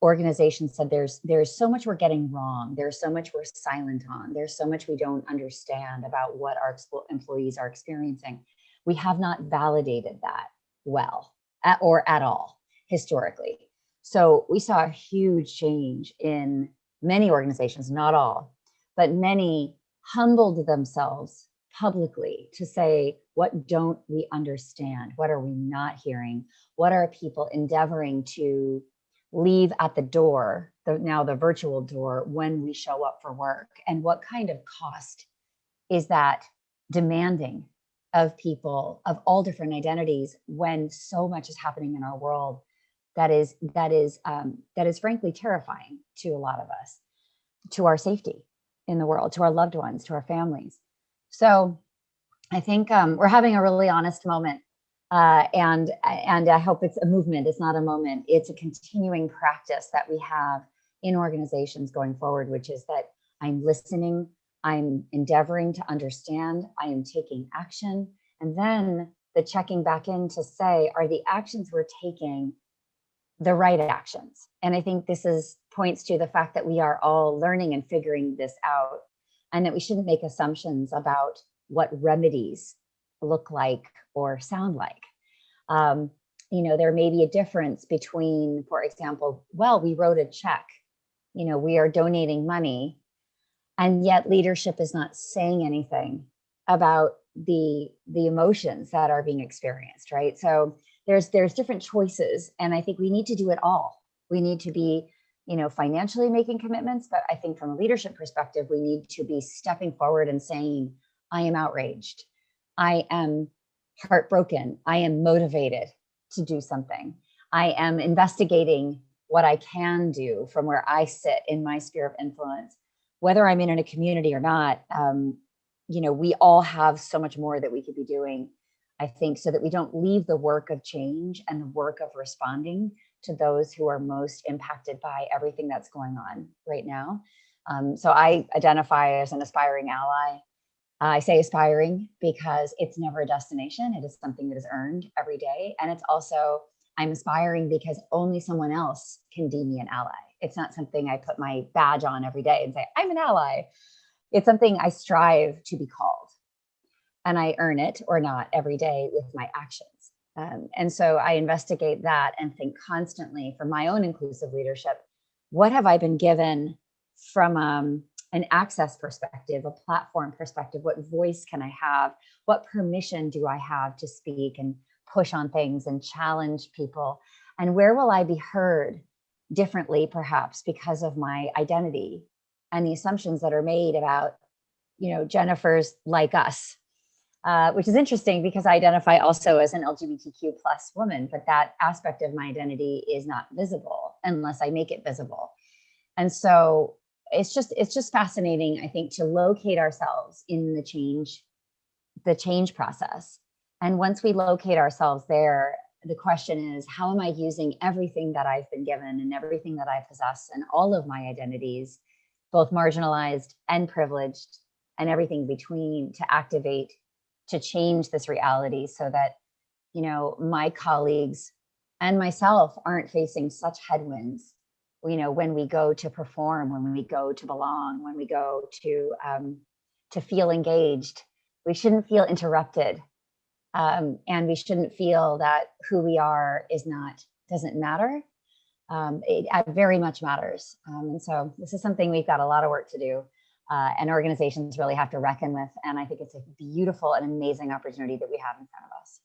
organizations said there's so much we're getting wrong. There's so much we're silent on. There's so much we don't understand about what our employees are experiencing. We have not validated that well or at all historically. So we saw a huge change in many organizations, not all, but many humbled themselves publicly to say, what don't we understand? What are we not hearing? What are people endeavoring to leave at the door, now the virtual door, when we show up for work? And what kind of cost is that demanding of people of all different identities when so much is happening in our world that is frankly terrifying to a lot of us, to our safety in the world, to our loved ones, to our families. So I think we're having a really honest moment. And I hope it's a movement. It's not a moment. It's a continuing practice that we have in organizations going forward, which is that I'm listening, I'm endeavoring to understand, I am taking action, and then the checking back in to say, are the actions we're taking the right actions? And I think this points to the fact that we are all learning and figuring this out, and that we shouldn't make assumptions about what remedies look like or sound like. There may be a difference between, for example, well, we wrote a check, we are donating money, and yet leadership is not saying anything about the emotions that are being experienced, right? So there's different choices, and I think we need to do it all. We need to be, financially making commitments, but I think from a leadership perspective, we need to be stepping forward and saying, I am outraged, I am heartbroken, I am motivated to do something, I am investigating what I can do from where I sit in my sphere of influence, whether I'm in a community or not. We all have so much more that we could be doing, I think, so that we don't leave the work of change and the work of responding to those who are most impacted by everything that's going on right now. So I identify as an aspiring ally. I say aspiring because it's never a destination. It is something that is earned every day. And it's also, I'm aspiring because only someone else can deem me an ally. It's not something I put my badge on every day and say, I'm an ally. It's something I strive to be called. And I earn it or not every day with my actions. And so I investigate that and think constantly from my own inclusive leadership, what have I been given from an access perspective, a platform perspective? What voice can I have? What permission do I have to speak and push on things and challenge people? And where will I be heard differently, perhaps because of my identity and the assumptions that are made about, Jennifer's like us, which is interesting because I identify also as an LGBTQ plus woman, but that aspect of my identity is not visible unless I make it visible. And so it's just fascinating, I think, to locate ourselves in the change process. And once we locate ourselves there, the question is, how am I using everything that I've been given and everything that I possess and all of my identities, both marginalized and privileged and everything between, to activate, to change this reality so that, my colleagues and myself aren't facing such headwinds, when we go to perform, when we go to belong, when we go to feel engaged. We shouldn't feel interrupted. And we shouldn't feel that who we are doesn't matter. It very much matters. And so this is something we've got a lot of work to do, and organizations really have to reckon with. And I think it's a beautiful and amazing opportunity that we have in front of us.